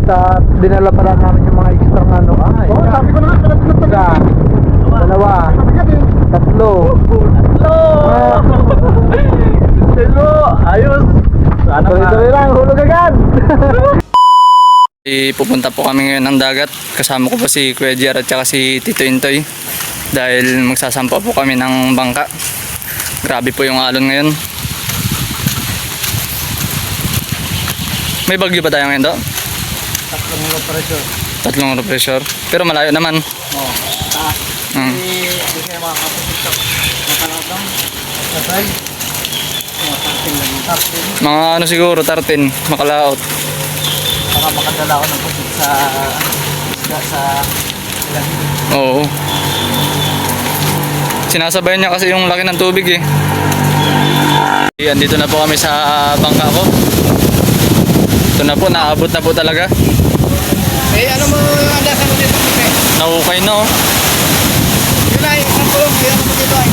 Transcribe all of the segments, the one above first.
At dinala pala namin yung mga extra ano. Oo, sabi ko na nga, kalapit na Isa, dalawa, Mabigat eh. tatlo. Hello, ayos. Sana Tuloy-tuloy lang, hulog agad. Pupunta po kami ngayon ng dagat. Kasama ko po si Kuya Jer at saka si Tito Intoy. Dahil magsasampa po kami ng bangka. Grabe po yung alon ngayon. May bagyo ba tayo ngayon do? tatlong low pressure. Tatlong low pressure. Pero malayo naman. Oo, taas. Hindi kayo makakapunta sa makalatang. Sabay. Mga tartin lang yung tartin. Mga ano siguro, 13, makalaot. Para makadala ko ng pusit sa isda sa ilang. Oo. Sinasabayan niya kasi yung laki ng tubig eh. Andito na po kami sa bangka ko. Ito na po, naabot na po talaga. Eh, ano mo yung andasan mo dito? Nahukay na oh. Yun ay, isang tulog. Yan mo dito ay.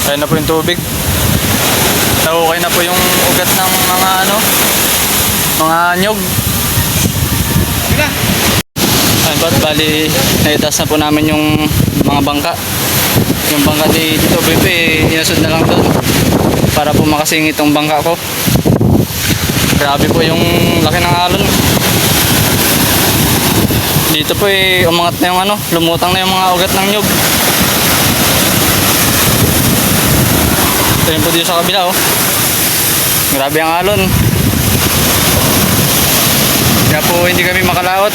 Kaya na po yung tubig. Nahukay na po yung ugat ng mga ano, mga nyog. Yun na. Ayun po, bali, naitas na po namin yung mga bangka. Yung bangka ni Tito Pepe, inasod na lang doon para po makasingit itong bangka ko. Grabe po yung laki ng alon. Dito po umangat na yung ano, lumutang na yung mga ugat ng nyog. Ito yun po dito sa kabila oh. Grabe ang alon. Kaya po hindi kami makalaot.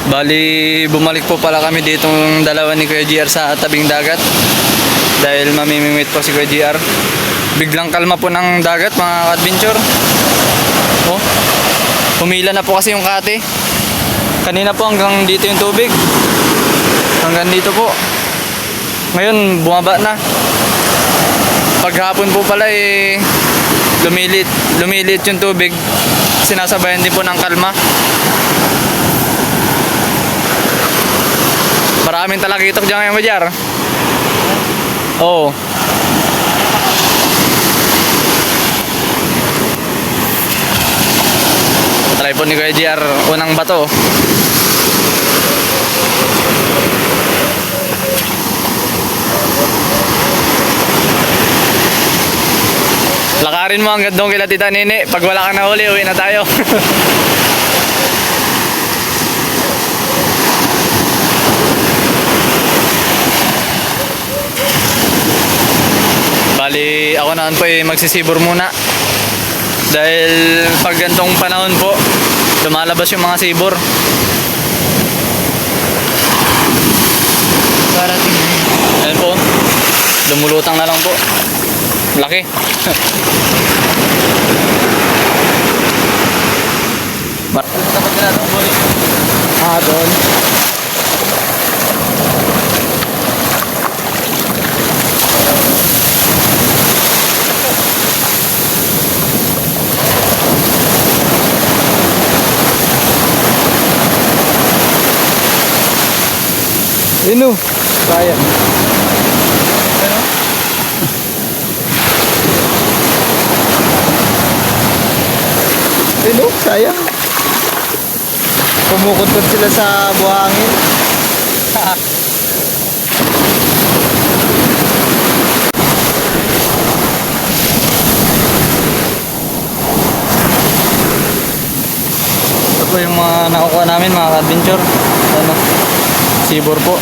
Bali, bumalik po pala kami ditong dalawa ni Kuya GR sa tabing dagat. Dahil mamimimit po si Kuya GR. Biglang kalma po ng dagat mga adventure. Oh, humila na po kasi yung kate. Kanina po hanggang dito yung tubig. Hanggang dito po. Ngayon bumaba na. Paghapon po pala lumilit yung tubig. Sinasabayan din po ng kalma. Maraming talakitok dyan ngayon, Majar. Oo. Try po ni Kuya GR unang bato. Lakarin mo hanggang doon kila Tita Nene. Pag wala kang nahuli, uwi na tayo. Bali, ako naman po magsisibor muna. Dahil pag gantong panahon po, lumalabas yung mga sibor. Ayan po, lumulutang na lang po. Laki. Dapat ka na ito, boy. Doon. Ino, sayang. Ano? Ino, sayang. Pumukot-kot sila sa buhangin. Ito po yung mga nakukuha namin mga adventure. Ano? Sibor po.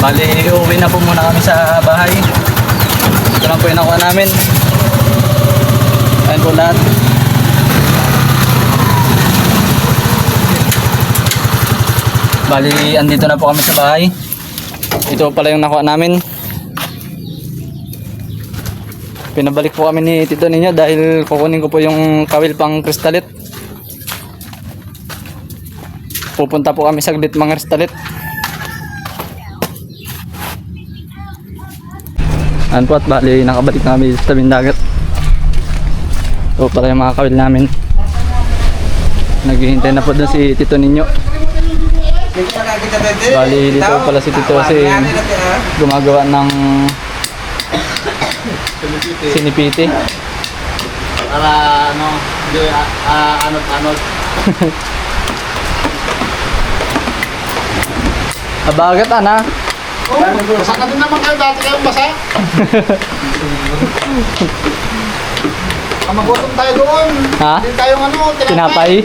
Bali, uuwi na po muna kami sa bahay. Ito lang po yung nakuha namin. Ayan po lahat. Bali, andito na po kami sa bahay. Ito pala yung nakuha namin. Pinabalik po kami ni Tito ninyo dahil kukunin ko po yung kawil pang kristalit. Pupunta po kami saglit mga kristalit. Ano po at bali nakabalik na kami sa tabing dagat. Ito pala yung mga kawil namin. Naghihintay na po doon si Tito ninyo. Bali dito pala si Tito kasi gumagawa ng sinipiti. Para ano, anod-anod. Abagat ana. Basa ka din naman kayo dati kayong basa. Magutom tayo doon. Ha? Hindi tayo ano, Tinapay?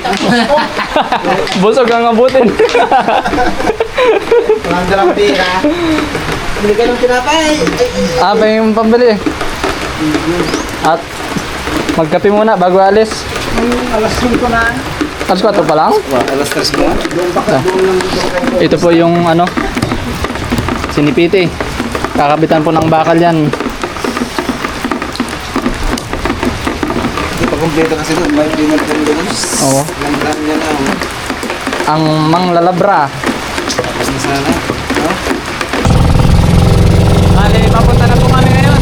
Busog ang abutin. Walang dalang pira. Bili ka ng tinapay. Ah, pa yung pambili. At magkape muna bago alis. Alas 5 na. Alas 4 pa lang? Alas 3 na. Doon pa doon. Ito po yung ano, sinipiti. Kakabitan po ng bakal yan. Hindi pa kumpleto kasi doon. May payment din doon. Oo. Lang niya na. Ang manglalabra. Tapos na sana. No? Bali, papunta na po kami ngayon.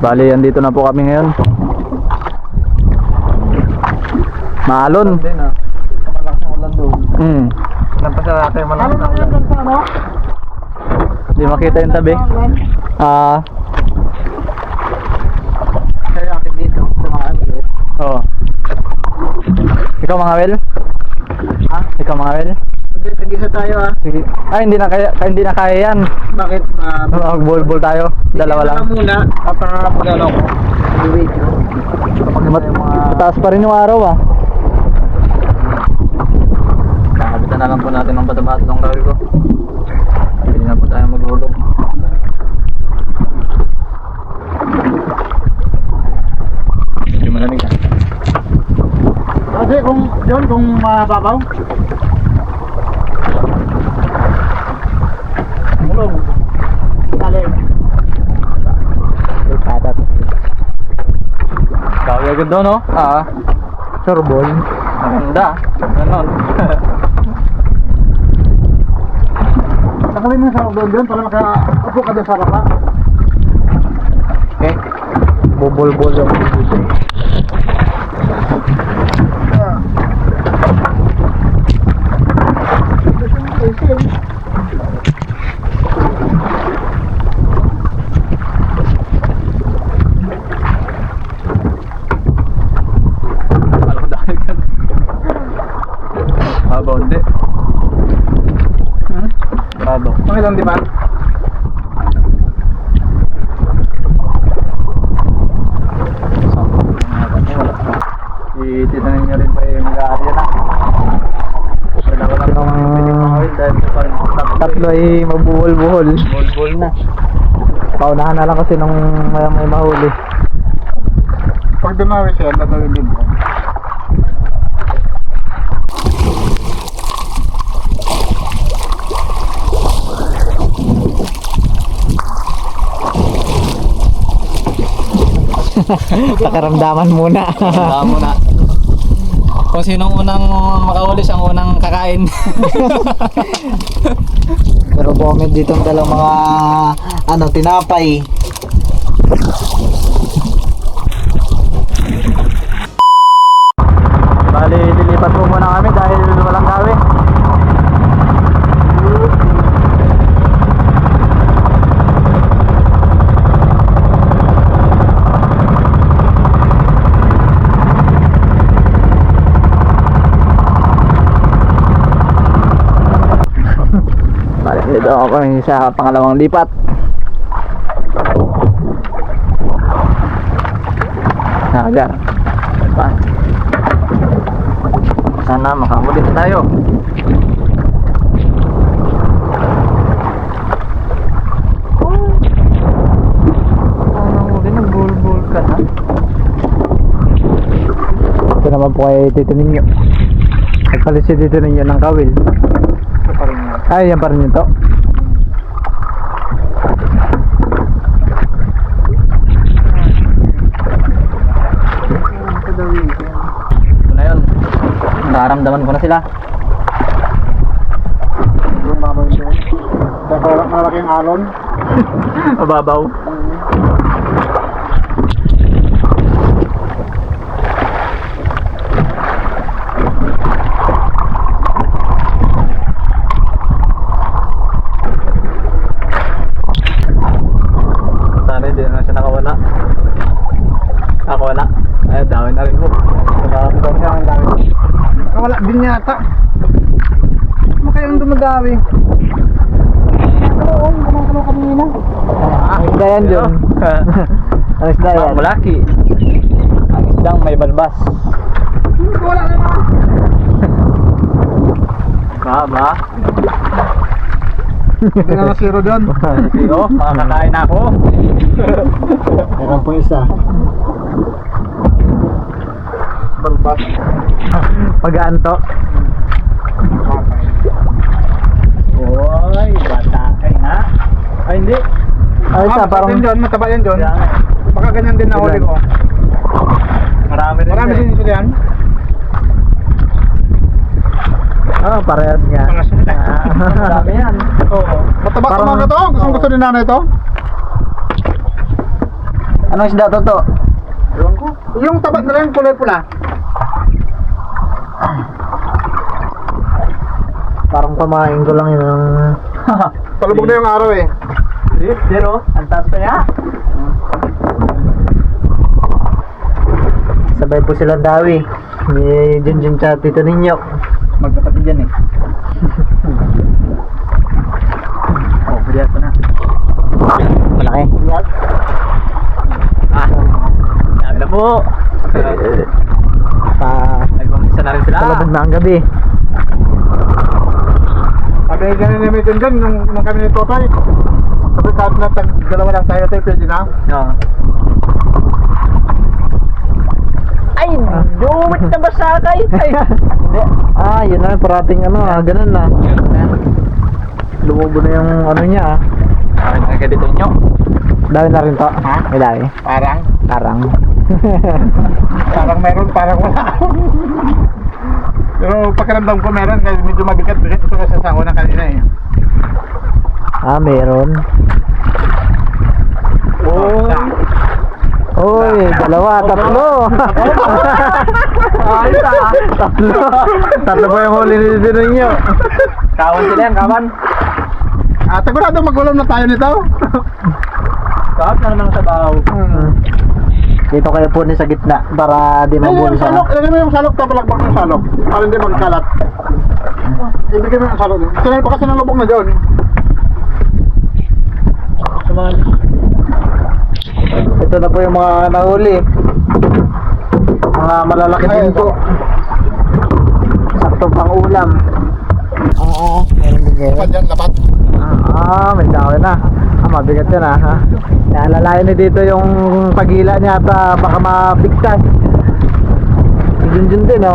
Bali, andito na po kami ngayon. Maalon. Hindi na. Malakas ang ulan doon. Nampasa natin malakas ang ulan. Hindi makita yung tabi. Kaya akin dito. Tumaan ulit. Oo. Ikaw mga wel? Ha? Ikaw mga wel? Hindi, tigisa tayo ah. Sige. Ay, hindi na kaya yan. Bakit? Mag-ball tayo. Dalawa lang. Muna. At magano ko. Video. Mataas pa rin yung araw ah. Kakabitan na lang po natin ng bata-bata ng kawil ko. Hindi na po tayo maghulog. Medyo malamig ah. Kasi kung mababaw. Mulong. Talim. Patat. Kawil agad doon no? Surbol. Maganda. Ganon. Nakalin mo sa doon para makaupo ka doon sa baba. Okay. Bubol-bol yung dito. Babaw hindi. Babaw. Pangilang di ba? Titanin nyo rin pa yung mag-aarya na. Tatlo ay mabuhol-buhol. Buhol-buhol na. Paunahan na lang kasi nung may mahuli. Pag dumawi siya, tatawin din mo. Pakaramdaman muna. Tama muna. Kung sinong unang makahuli siyang unang kakain. Pero comment dito ang dalawang mga tinapay. Bali, lilipat po muna kami dahil walang gawi. Bali, dito ako kami sa pangalawang lipat. Nakagar. Sana makahuli na tayo. Nag-bulbul ka na. Ito naman po kay Tito Ninyo. Nagpalit si Tito Ninyo ng kawil. Ay, yan pa rin yun to. Ito na yun. Nararamdaman ko na sila. Yung mama yun. Malaking alon. Mababaw. Sana hindi na siya nakawala. Ako wala. Ay, dami na rin po. Wala din yata. Ano kayang dumadawi? Oo, gumagano kanina. Ang isda yan dun. Ang isda yan. Ang malaki. Ang isdang may balbas. Wala na naman. Ba? Hindi na nasiro doon. Sino? Makakakain ako. Meron po isa. Balbas. Pag-aanto. Oy, bata kay na. Ay, hindi. Ay, isa parang... Mataba yan John. Kaya nga eh. Baka ganyan din na huli ko. Marami rin. Marami din sila yan. Oh, parehas nga. Marami yan. Oo. Mataba Parang- ka mga to. Gusto ni nanay to. Anong isda to? Ewan ko. Yung tabat na lang kulay pula. Parang pamain ko lang yun. Palubog na yung araw eh. Zero. Ang taas pa niya. Sabay po sila dawi. Ni Junjun sa Tito Ninyo. Magkapatid yan eh. Oh, pwede pa na. Malaki. Ah, dami na po. Nagpamisa na rin sila. Palabog na ang gabi. Sabi ganyan namin din dyan nung kami ni Totoy. Sabi kahit na dalawa lang tayo tayo pwede na. Oo. Ay, dumit na ba sa kay? Ay, Ah, yun na. Parating ganun na. Lumubo na yung niya Ay, nagkadito nyo. Dawi na rin to. Ha? May dawi. Parang. Karang. Parang meron, parang wala. Pero pakiramdam ko meron kasi medyo mabigat-bigat ito kasi sa una kanina eh. Ah, meron. Oh. Oy, dalawa, tatlo. Ayos ah. Tatlo. Tatlo pa yung huli ni Tito Ninyo. Kawan sila yan, kawan. Sigurado magulam na tayo nito. Kawan na naman sa bahaw. Dito kayo po sa gitna para di mabuli Yung sa... salok, ilagay mo yung salok, tapalakbak yung salok. Para hindi magkalat. Ibigay mo yung salok. Sinay pa kasi ng lubog na dyan. Sumali. Ito na po yung mga nahuli. Mga malalaki din po. Sakto pang ulam. Oo, meron din ngayon. Lapat yan, lapat. May daw na. Mabigat yan ha. Naalalayan ni dito yung pagila niya at baka mabigtas. Si Junjun din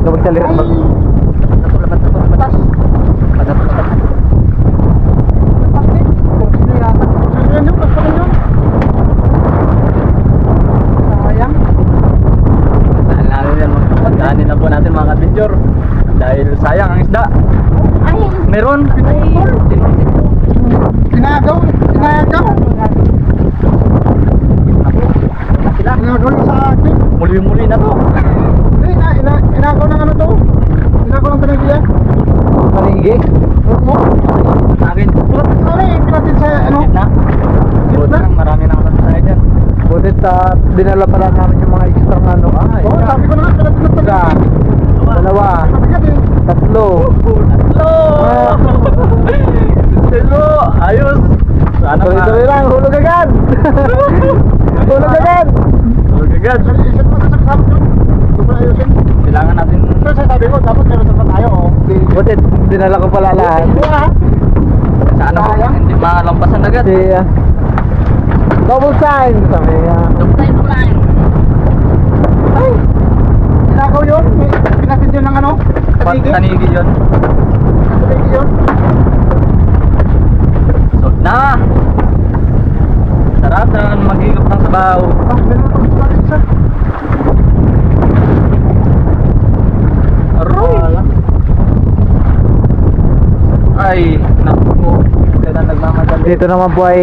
Gawag sa lirat. meron. Tinagaw. Tinagaw. Tinagaw yung sa akin. Muli-muli na to. Inagaw ng ano to? Inagaw ng tanigya? Panigi. Oo. Sa akin. Pinatin sa ano? Na. Buti lang, marami na kapan tayo dyan. Butit dinala pala namin yung mga extra ano. Oo, sabi ko na nga, pinatin ng Isa, tanigya. dalawa, Mabigat eh. tatlo. Hello! Ayos! Sana Tuloy-tuloy lang, hulog agad! Hulog agad! Tulog agad. Isip mo sa sakasama yun. Ito pala ayusin. Kailangan natin... Pero sabi ko, dapat meron pa tayo. Butit, dinala ko pala lahat. Sana po hindi malampasan agad. Si, double sign! Sabi niya. Ay! Inagaw yun. Pinatin yun ng ano? Tanigi. Tanigi yun. Tanigi yun. So, na! Sarap na mag-igop ng sabaw. Ah, meron pa gusto natin isa. Aroy! Ay, naku. Kaya nagmamadali. Dito naman po ay,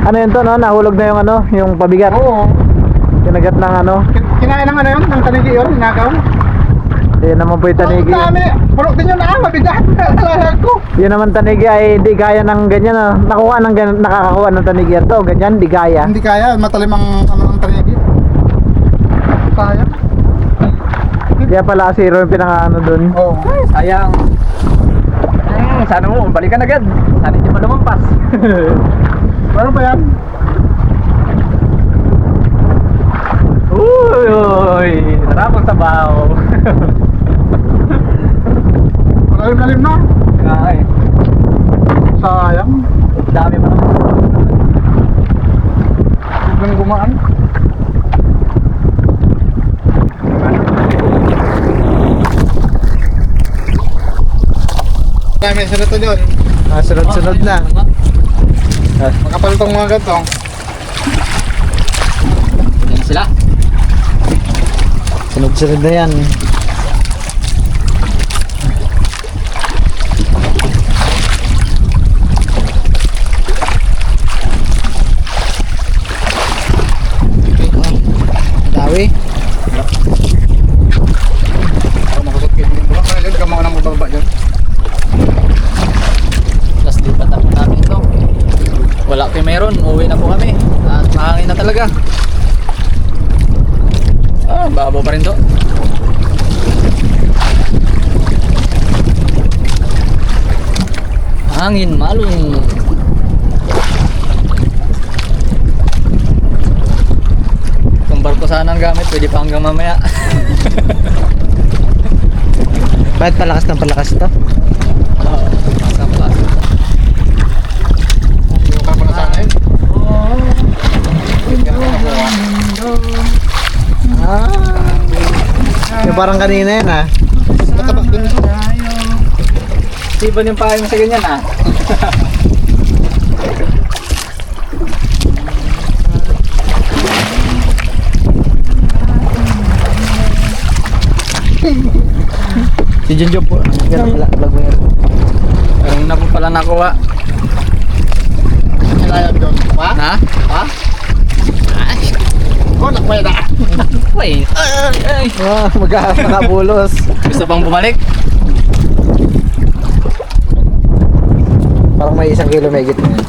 ano yun to, no? Nahulog na yung ano, yung pabigat. Oo. Kinagat ng ano. Kinain ng ano yun? Ng tanigi yun? Inagaw? Yun naman po yung tanigi. Ang dami. Pulok din yun ah. Mabigat. Alahan ko. Yun naman tanigi ay di gaya ng ganyan. Nakuha ng ganyan, nakakakuha ng tanigi ito. Ganyan, di gaya. Hindi kaya. Matalim ang ano ng tanigi. Sayang. Kaya pala zero yung pinaka-ano dun. Oo. Sayang. Sana mo, balikan agad. Sana hindi pa lumampas. Meron pa yan? Uy! Sarap ang sabaw. Malalim-lalim na. Ay, Sayang. dami pa naman. Biglang gumaan. May sunod to dyan. Sunod-sunod na. Makapal tong mga ganito. Yan sila. Sunod-sunod na yan. Dawi. Para makusot kayo yung bulak. Kaya dyan, kamang nang mababa dyan. Tapos lipat na po namin ito. Wala kayo meron. Uwi na po kami. At mahangin na talaga. Ah, babaw pa rin to. Hangin, malung. Kung barko sana ang gamit, pwede pa hanggang mamaya. Bakit palakas ng palakas ito? Oo, pakas. Yung kapal na sana yun. Yung parang kanina yan ah. Mataba din. Siban yung pahay mo sa ganyan ah. Si Junjun po. Yan, lagwer. Meron na po pala nakuha. Kailangan doon. Ha? Na? Ha? Oh, nakwaya na. Wait. Ay. Magkakabulos. Gusto pang bumalik? Parang may 1 kilo megit na yan.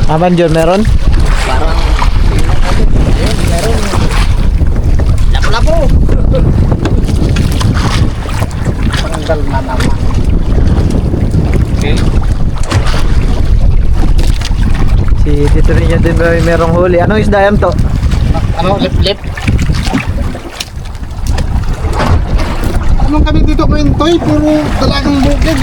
Aman John, meron? Parang ayun, meron. Lapo-lapo. Panggal na naman. Okay. Si Tito rin yan din merong huli. Anong isda yan to? Ano? Lip-lip? Anong kami dito ngayon, Toy? Puro dalagang bukid.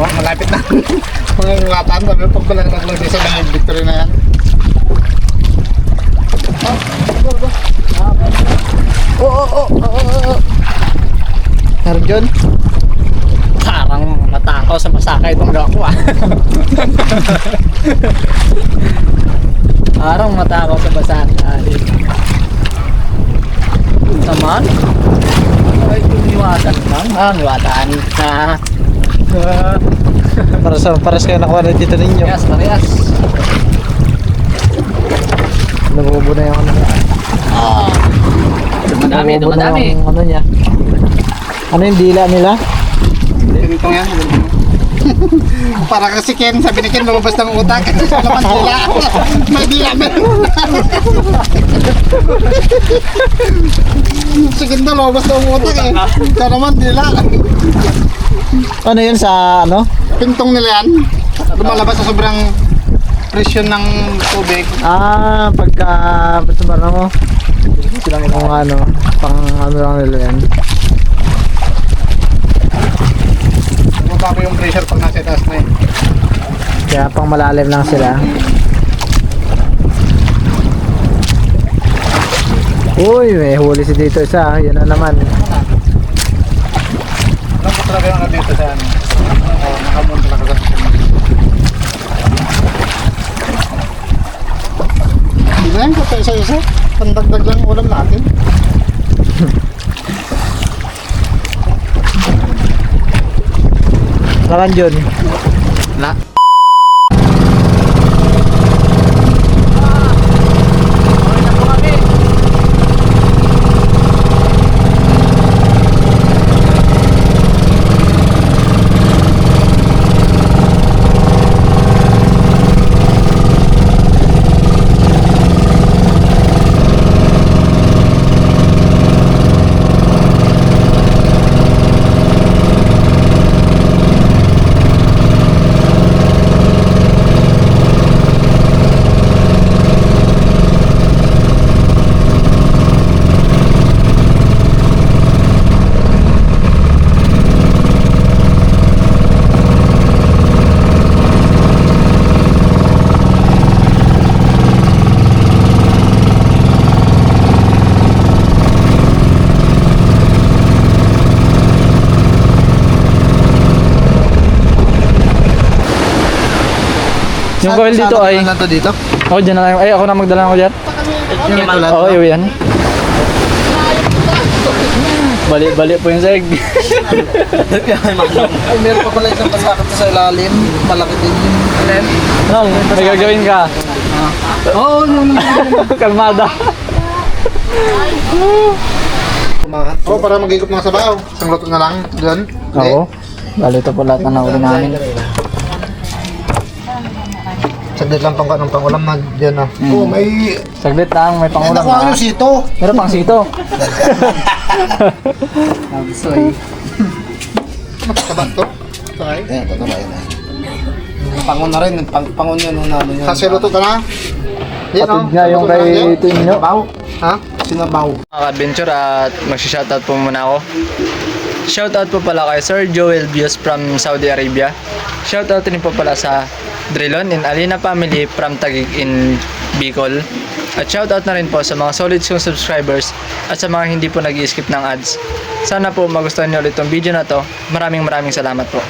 Ang malapit na. Mga ngatan, sabi pag pala naglagay sa mga victory na yan. Arjun? Parang matakaw sa masakay itong gawa ko ah. Parang matakaw sa masakay. Naman? Ay, niwatan lang. Niwatan na. Paras kayo nakuha na dito ninyo. Parehas. Nabubo na yung ano niya. Dumadami. Nabubo na yung ano niya. Ano yung dila nila? Ganito yan. Para kasi Ken, sabi ni Ken, lumabas ng utak. Sa naman dila. May dila meron. Si Ken daw, lumabas ng utak eh. Sa naman dila. Ano yun sa ano? Pintong nila yan. Lumalabas sa sobrang presyon ng tubig. Pagka ba't mo? Kung ano, pang ano lang nila yan. Bumaba yung pressure pag nasa taas na yun. Kaya pang malalim lang sila. Uy, may huli si dito isa. Yan na naman. Alam ko talaga yung dito sa ano. Nakamon talaga sa hindi na yan, kata isa-isa. Pandagdag lang ulam natin. Nakan Jun. Na. Yung coil dito ay... Ano to dito? Ako dyan na lang. Ay, ako na magdala ako dyan. Yung tulad. Oo, yun yan. Bali-bali po yung seg. Ay, meron pa pala isang pasakot sa ilalim. Malaki din yung ilalim. No, may gagawin ka. Oo, yung Kalmada. Oo, para mag-ikot mga sabaw. Isang luto na lang doon. Oo. Bali ito po lahat na nauli namin. Saglit lang pang ulam na dyan ah. Oo, may... Saglit lang, may pangulam Nakuha na. yung sito. Meron pang sito. Sabat to? Okay. Ayan, totoo na. Pangon na rin, pangon yun, ano yun. Kasi luto ka na. Yan Patid nga yung kay Tinyo. Sinabaw. Ha? Sinabaw. Mga adventure at mag-shoutout po muna ako. Shoutout po pala kay Sir Joel Bios from Saudi Arabia. Shoutout rin po pala sa Drilon and Alina family from Taguig in Bicol. At shoutout na rin po sa mga solid kong subscribers at sa mga hindi po nag-skip ng ads. Sana po magustuhan niyo ulit itong video na to. Maraming salamat po.